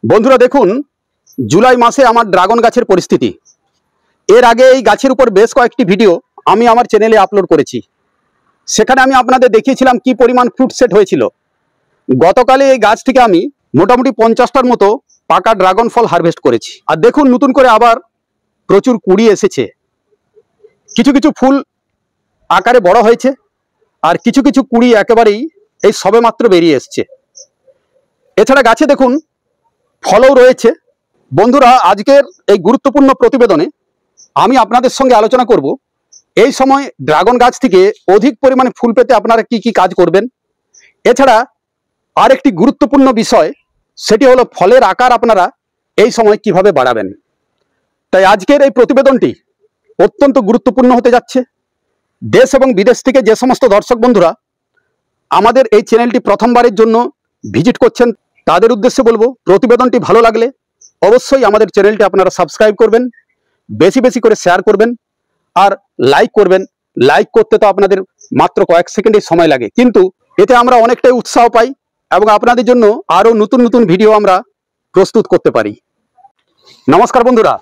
বন্ধুরা দেখুন, জুলাই মাসে আমার ড্রাগন গাছের পরিস্থিতি। এর আগে এই গাছের উপর বেশ কয়েকটি ভিডিও আমি আমার চ্যানেলে আপলোড করেছি। সেখানে আমি আপনাদের দেখিয়েছিলাম কি পরিমাণ ফ্রুট সেট হয়েছিল। গতকালে এই গাছ থেকে আমি মোটামুটি 50টার মতো পাকা ড্রাগন ফল হারভেস্ট করেছি। আর দেখুন, নতুন করে আবার প্রচুর কুড়ি এসেছে। কিছু কিছু ফুল আকারে বড় হয়েছে, আর কিছু কিছু কুড়ি একেবারেই এই সবেমাত্র বেরিয়ে এসছে। এছাড়া গাছে দেখুন ফলও রয়েছে। বন্ধুরা, আজকের এই গুরুত্বপূর্ণ প্রতিবেদনে আমি আপনাদের সঙ্গে আলোচনা করব এই সময় ড্রাগন গাছ থেকে অধিক পরিমাণে ফুল পেতে আপনারা কি কি কাজ করবেন। এছাড়া আরেকটি গুরুত্বপূর্ণ বিষয়, সেটি হলো ফলের আকার আপনারা এই সময় কিভাবে বাড়াবেন। তাই আজকের এই প্রতিবেদনটি অত্যন্ত গুরুত্বপূর্ণ হতে যাচ্ছে। দেশ এবং বিদেশ থেকে যে সমস্ত দর্শক বন্ধুরা আমাদের এই চ্যানেলটি প্রথমবারের জন্য ভিজিট করছেন, তাদের উদ্দেশ্যে বলবো, প্রতিবেদনটি ভালো লাগলে অবশ্যই আমাদের চ্যানেলটি আপনারা সাবস্ক্রাইব করবেন, বেশি বেশি করে শেয়ার করবেন আর লাইক করবেন। লাইক করতে তো আপনাদের মাত্র কয়েক সেকেন্ডের সময় লাগে, কিন্তু এতে আমরা অনেকটাই উৎসাহ পাই এবং আপনাদের জন্য আরও নতুন নতুন ভিডিও আমরা প্রস্তুত করতে পারি। নমস্কার বন্ধুরা,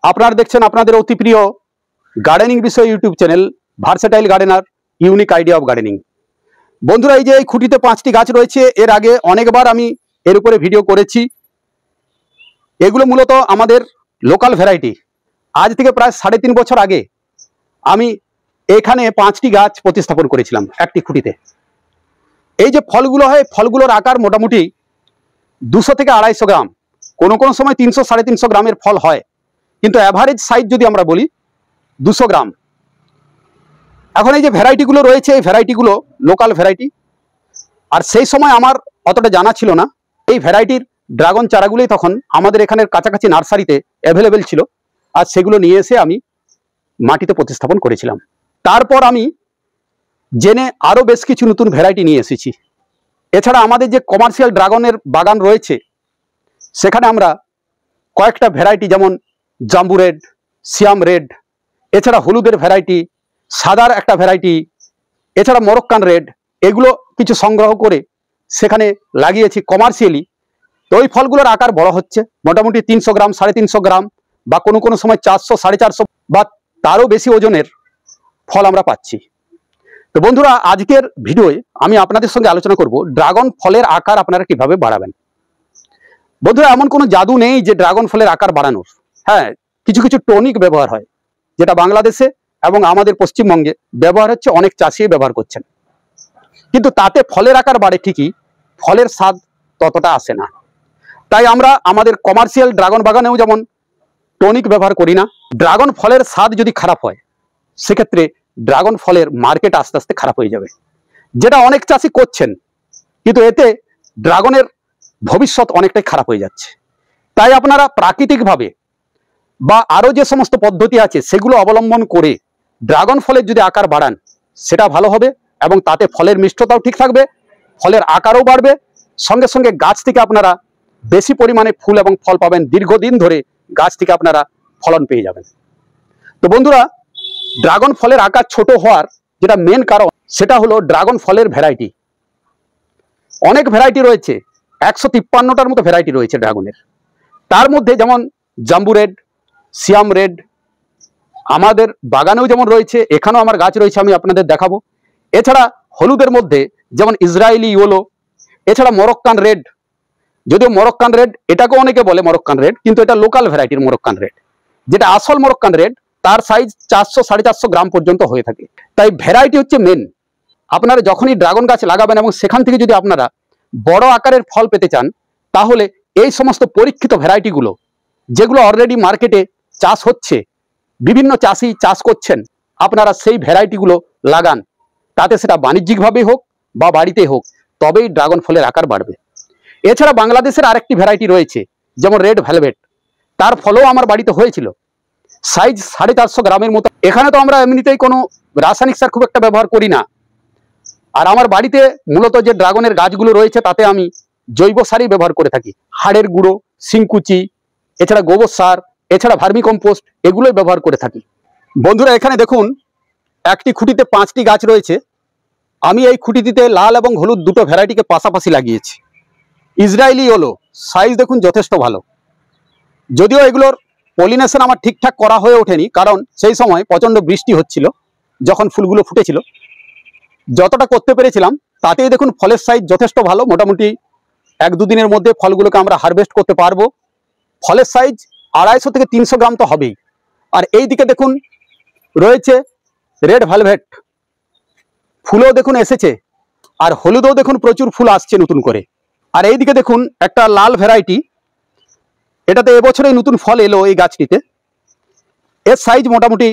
আপনারা দেখছেন আপনাদের অতি প্রিয় গার্ডেনিং বিষয় YouTube channel versatile gardener, unique idea of gardening. বন্ধুরা, এই যে এই খুঁটিতে 5টি গাছ রয়েছে, এর আগে অনেকবার আমি এর উপরে ভিডিও করেছি। এগুলো মূলত আমাদের লোকাল ভ্যারাইটি। আজ থেকে প্রায় 3.5 বছর আগে আমি এখানে 5টি গাছ প্রতিস্থাপন করেছিলাম একটি খুঁটিতে। এই যে ফলগুলো হয়, ফলগুলোর আকার মোটামুটি 200 থেকে 250 গ্রাম, কোনো কোনো সময় 300-350 গ্রামের ফল হয়, কিন্তু অ্যাভারেজ সাইজ যদি আমরা বলি 200 গ্রাম। এখন এই যে ভ্যারাইটিগুলো রয়েছে, এই ভ্যারাইটিগুলো লোকাল ভ্যারাইটি। আর সেই সময় আমার অতটা জানা ছিল না। এই ভ্যারাইটির ড্রাগন চারাগুলোই তখন আমাদের এখানের কাছাকাছি নার্সারিতে অ্যাভেলেবেল ছিল, আর সেগুলো নিয়ে এসে আমি মাটিতে প্রতিস্থাপন করেছিলাম। তারপর আমি জেনে আরও বেশ কিছু নতুন ভ্যারাইটি নিয়ে এসেছি। এছাড়া আমাদের যে কমার্শিয়াল ড্রাগনের বাগান রয়েছে, সেখানে আমরা কয়েকটা ভ্যারাইটি, যেমন জাম্বু রেড, সিয়াম রেড, এছাড়া হলুদের ভ্যারাইটি, সাদার একটা ভ্যারাইটি, এছাড়া মরক্কান রেড, এগুলো কিছু সংগ্রহ করে সেখানে লাগিয়েছি কমার্শিয়ালি। তো ওই ফলগুলোর আকার বড় হচ্ছে, মোটামুটি 300 গ্রাম, 350 গ্রাম, বা কোনো কোনো সময় 400, 450 বা তারও বেশি ওজনের ফল আমরা পাচ্ছি। তো বন্ধুরা, আজকের ভিডিওয়ে আমি আপনাদের সঙ্গে আলোচনা করব ড্রাগন ফলের আকার আপনারা কিভাবে বাড়াবেন। বন্ধুরা, এমন কোনো জাদু নেই যে ড্রাগন ফলের আকার বাড়ানোর। হ্যাঁ, কিছু কিছু টনিক ব্যবহার হয়, যেটা বাংলাদেশে এবং আমাদের পশ্চিমবঙ্গে ব্যবহার হচ্ছে, অনেক চাষি ব্যবহার করছেন, কিন্তু তাতে ফলের আকার বাড়ে ঠিকই, ফলের স্বাদ ততটা আসে না। তাই আমরা আমাদের কমার্শিয়াল ড্রাগন বাগানেও যেমন টনিক ব্যবহার করি না। ড্রাগন ফলের স্বাদ যদি খারাপ হয়, সেক্ষেত্রে ড্রাগন ফলের মার্কেট আস্তে আস্তে খারাপ হয়ে যাবে, যেটা অনেক চাষি করছেন, কিন্তু এতে ড্রাগনের ভবিষ্যৎ অনেকটাই খারাপ হয়ে যাচ্ছে। তাই আপনারা প্রাকৃতিকভাবে বা আরও যে সমস্ত পদ্ধতি আছে সেগুলো অবলম্বন করে ড্রাগন ফলের যদি আকার বাড়ান, সেটা ভালো হবে এবং তাতে ফলের মিষ্টতাও ঠিক থাকবে, ফলের আকারও বাড়বে, সঙ্গে সঙ্গে গাছ থেকে আপনারা বেশি পরিমাণে ফুল এবং ফল পাবেন। দীর্ঘদিন ধরে গাছ থেকে আপনারা ফলন পেয়ে যাবেন। তো বন্ধুরা, ড্রাগন ফলের আকার ছোট হওয়ার যেটা মেন কারণ, সেটা হলো ড্রাগন ফলের ভ্যারাইটি। অনেক ভ্যারাইটি রয়েছে, 153টার মতো ভ্যারাইটি রয়েছে ড্রাগনের। তার মধ্যে যেমন জাম্বু রেড, সিয়াম রেড আমাদের বাগানেও যেমন রয়েছে, এখানেও আমার গাছ রয়েছে, আমি আপনাদের দেখাবো। এছাড়া হলুদের মধ্যে যেমন ইসরায়েলি ইয়েলো, এছাড়া মরক্কান রেড। যদিও মরক্কান রেড এটাকে অনেকে বলে মরক্কান রেড, কিন্তু এটা লোকাল ভ্যারাইটির মরক্কান রেড। যেটা আসল মরক্কান রেড, তার সাইজ 400-450 গ্রাম পর্যন্ত হয়ে থাকে। তাই ভ্যারাইটি হচ্ছে মেন। আপনারা যখনই ড্রাগন গাছ লাগাবেন এবং সেখান থেকে যদি আপনারা বড় আকারের ফল পেতে চান, তাহলে এই সমস্ত পরীক্ষিত ভ্যারাইটিগুলো, যেগুলো অলরেডি মার্কেটে চাষ হচ্ছে, বিভিন্ন চাষি চাষ করছেন, আপনারা সেই ভ্যারাইটিগুলো লাগান। তাতে সেটা বাণিজ্যিকভাবেই হোক বা বাড়িতে হোক, তবেই ড্রাগন ফলের আকার বাড়বে। এছাড়া বাংলাদেশের আরেকটি ভ্যারাইটি রয়েছে, যেমন রেড ভেলভেট। তার ফলও আমার বাড়িতে হয়েছিল, সাইজ 450 গ্রামের মতো। এখানে তো আমরা এমনিতেই কোনো রাসায়নিক সার খুব একটা ব্যবহার করি না। আর আমার বাড়িতে মূলত যে ড্রাগনের গাছগুলো রয়েছে, তাতে আমি জৈব সারই ব্যবহার করে থাকি। হাড়ের গুঁড়ো, শিংকুচি, এছাড়া গোবর সার, এছাড়া ভার্মি কম্পোস্ট, এগুলোই ব্যবহার করে থাকি। বন্ধুরা, এখানে দেখুন, একটি খুঁটিতে 5টি গাছ রয়েছে। আমি এই খুঁটিটিতে লাল এবং হলুদ দুটো ভ্যারাইটিকে পাশাপাশি লাগিয়েছি। ইসরায়েলি ইয়েলো সাইজ দেখুন যথেষ্ট ভালো। যদিও এগুলোর পলিনেশন আমার ঠিকঠাক করা হয়ে ওঠেনি, কারণ সেই সময় প্রচণ্ড বৃষ্টি হচ্ছিল যখন ফুলগুলো ফুটেছিল। যতটা করতে পেরেছিলাম তাতেই দেখুন ফলের সাইজ যথেষ্ট ভালো। মোটামুটি 1-2 দিনের মধ্যে ফলগুলোকে আমরা হারভেস্ট করতে পারবো। ফলের সাইজ 250 থেকে 300 গ্রাম তো হবেই। আর এই দিকে দেখুন রয়েছে রেড ভেলভেট, ফুলও দেখুন এসেছে, আর হলুদও দেখুন প্রচুর ফুল আসছে নতুন করে। আর এই দিকে দেখুন একটা লাল ভ্যারাইটি, এটাতে এবছরেই নতুন ফল এলো এই গাছটিতে। এর সাইজ মোটামুটি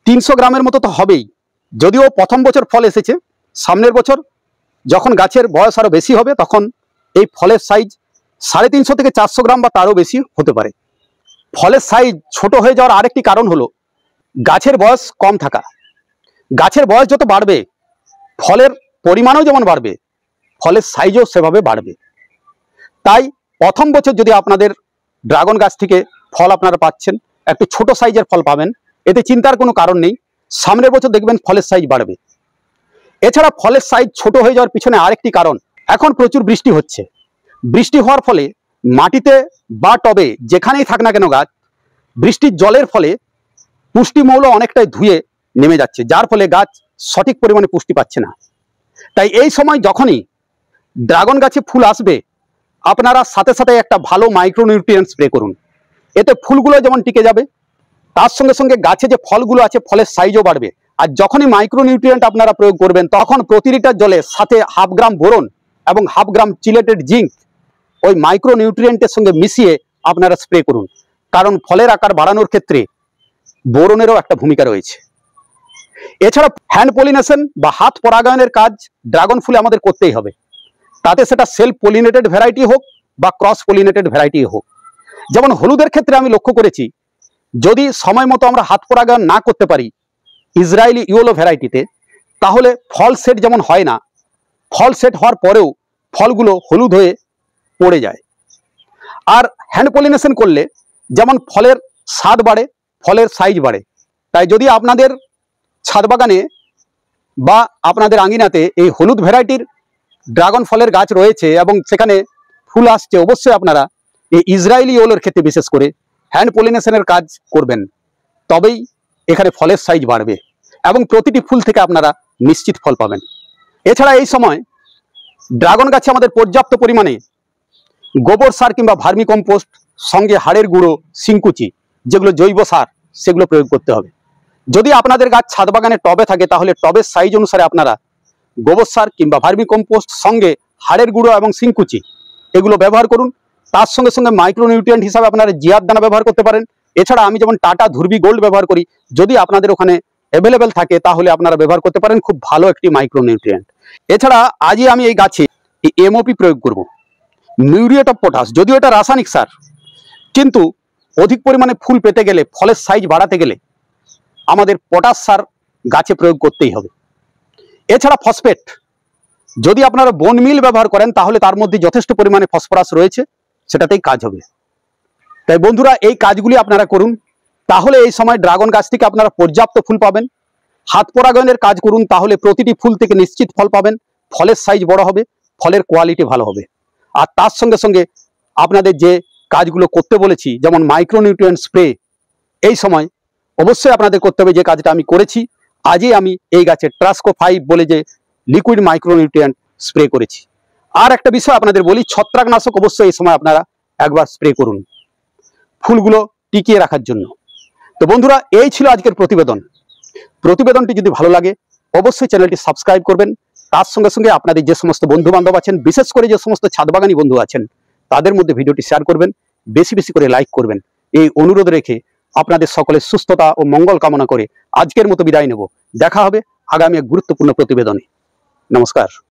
300 গ্রামের মতো তো হবেই। যদিও প্রথম বছর ফল এসেছে, সামনের বছর যখন গাছের বয়স আরও বেশি হবে তখন এই ফলের সাইজ 350 থেকে 400 গ্রাম বা তারও বেশি হতে পারে। ফলের সাইজ ছোট হয়ে যাওয়ার আরেকটি কারণ হলো গাছের বয়স কম থাকা। গাছের বয়স যত বাড়বে ফলের পরিমাণও যেমন বাড়বে, ফলের সাইজও সেভাবে বাড়বে। তাই প্রথম বছর যদি আপনাদের ড্রাগন গাছ থেকে ফল আপনারা পাচ্ছেন, একটু ছোট সাইজের ফল পাবেন, এতে চিন্তার কোনো কারণ নেই। সামনের বছর দেখবেন ফলের সাইজ বাড়বে। এছাড়া ফলের সাইজ ছোট হয়ে যাওয়ার পিছনে আরেকটি কারণ, এখন প্রচুর বৃষ্টি হচ্ছে। বৃষ্টি হওয়ার ফলে মাটিতে বা টবে যেখানেই থাক না কেন গাছ, বৃষ্টির জলের ফলে পুষ্টিমৌল অনেকটাই ধুয়ে নেমে যাচ্ছে, যার ফলে গাছ সঠিক পরিমাণে পুষ্টি পাচ্ছে না। তাই এই সময় যখনই ড্রাগন গাছে ফুল আসবে, আপনারা সাথে সাথে একটা ভালো মাইক্রোনিউট্রিয়েন্ট স্প্রে করুন। এতে ফুলগুলো যেমন টিকে যাবে, তার সঙ্গে সঙ্গে গাছে যে ফলগুলো আছে ফলের সাইজও বাড়বে। আর যখনই মাইক্রোনিউট্রিয়েন্ট আপনারা প্রয়োগ করবেন, তখন প্রতি লিটার জলে সাথে 1/2 গ্রাম বোরন এবং 1/2 গ্রাম চিলেটেড জিঙ্ক ওই মাইক্রোনিউট্রিয়েন্টের সঙ্গে মিশিয়ে আপনারা স্প্রে করুন। কারণ ফলের আকার বাড়ানোর ক্ষেত্রে বোরনেরও একটা ভূমিকা রয়েছে। এছাড়া হ্যান্ড পলিনেশন বা হাত পরাগায়নের কাজ ড্রাগন ফুলে আমাদের করতেই হবে, তাতে সেটা সেলফ পলিনেটেড ভ্যারাইটি হোক বা ক্রস পলিনেটেড ভ্যারাইটি হোক। যেমন হলুদের ক্ষেত্রে আমি লক্ষ্য করেছি, যদি সময় মতো আমরা হাত পরাগায়ন না করতে পারি ইসরায়েলি ইয়েলো ভ্যারাইটিতে, তাহলে ফল সেট যেমন হয় না, ফল সেট হওয়ার পরেও ফলগুলো হলুদ হয়ে পড়ে যায়। আর হ্যান্ড পলিনেশন করলে যেমন ফলের স্বাদ বাড়ে, ফলের সাইজ বাড়ে। তাই যদি আপনাদের ছাদ বাগানে বা আপনাদের আঙিনাতে এই হলুদ ভ্যারাইটির ড্রাগন ফলের গাছ রয়েছে এবং সেখানে ফুল আসছে, অবশ্যই আপনারা এই ইসরায়েলি ইয়েলোর ক্ষেত্রে বিশেষ করে হ্যান্ড পলিনেশনের কাজ করবেন, তবেই এখানে ফলের সাইজ বাড়বে এবং প্রতিটি ফুল থেকে আপনারা নিশ্চিত ফল পাবেন। এছাড়া এই সময় ড্রাগন গাছে আমাদের পর্যাপ্ত পরিমাণে গোবর সার কিংবা ভার্মি কম্পোস্ট, সঙ্গে হাড়ের গুঁড়ো, শিংকুচি, যেগুলো জৈব সার, সেগুলো প্রয়োগ করতে হবে। যদি আপনাদের গাছ ছাদ বাগানে টবে থাকে, তাহলে টবের সাইজ অনুসারে আপনারা গোবর সার কিংবা ভার্মি কম্পোস্ট সঙ্গে হাড়ের গুঁড়ো এবং শিংকুচি এগুলো ব্যবহার করুন। তার সঙ্গে সঙ্গে মাইক্রোনিউট্রিয়েন্ট হিসাবে আপনারা জিয়ার দানা ব্যবহার করতে পারেন। এছাড়া আমি যেমন টাটা ধুরবি গোল্ড ব্যবহার করি, যদি আপনাদের ওখানে অ্যাভেলেবেল থাকে তাহলে আপনারা ব্যবহার করতে পারেন, খুব ভালো একটি মাইক্রোনিউট্রিয়েন্ট। এছাড়া আজই আমি এই গাছে এমওপি প্রয়োগ করব, মিউরিয়েট অফ পটাশ। যদিও এটা রাসায়নিক সার, কিন্তু অধিক পরিমাণে ফুল পেতে গেলে, ফলের সাইজ বাড়াতে গেলে আমাদের পটাশ সার গাছে প্রয়োগ করতেই হবে। এছাড়া ফসফেট, যদি আপনারা বোন মিল ব্যবহার করেন তাহলে তার মধ্যে যথেষ্ট পরিমাণে ফসফরাস রয়েছে, সেটাতেই কাজ হবে। তাই বন্ধুরা, এই কাজগুলি আপনারা করুন, তাহলে এই সময় ড্রাগন গাছ থেকে আপনারা পর্যাপ্ত ফুল পাবেন। হাত পরাগায়নের কাজ করুন, তাহলে প্রতিটি ফুল থেকে নিশ্চিত ফল পাবেন, ফলের সাইজ বড় হবে, ফলের কোয়ালিটি ভালো হবে। আর তার সঙ্গে সঙ্গে আপনাদের যে কাজগুলো করতে বলেছি, যেমন মাইক্রোনিউট্রিয়েন্ট স্প্রে, এই সময় অবশ্যই আপনাদের করতে হবে যে কাজটা আমি করেছি। আজই আমি এই গাছে ট্রাস্কো 5 বলে যে লিকুইড মাইক্রোনিউট্রিয়েন্ট স্প্রে করেছি। আর একটা বিষয় আপনাদের বলি, ছত্রাকনাশক অবশ্যই এই সময় আপনারা একবার স্প্রে করুন ফুলগুলো টিকিয়ে রাখার জন্য। তো বন্ধুরা, এই ছিল আজকের প্রতিবেদন। প্রতিবেদনটি যদি ভালো লাগে অবশ্যই চ্যানেলটি সাবস্ক্রাইব করবেন। তার সঙ্গে সঙ্গে আপনাদের যে সমস্ত বন্ধু বান্ধব আছেন, বিশেষ করে যে সমস্ত ছাদবাগানি বন্ধু আছেন, তাদের মধ্যে ভিডিওটি শেয়ার করবেন, বেশি বেশি করে লাইক করবেন। এই অনুরোধ রেখে আপনাদের সকলের সুস্থতা ও মঙ্গল কামনা করে আজকের মতো বিদায় নেব। দেখা হবে আগামী এক গুরুত্বপূর্ণ প্রতিবেদনে। নমস্কার।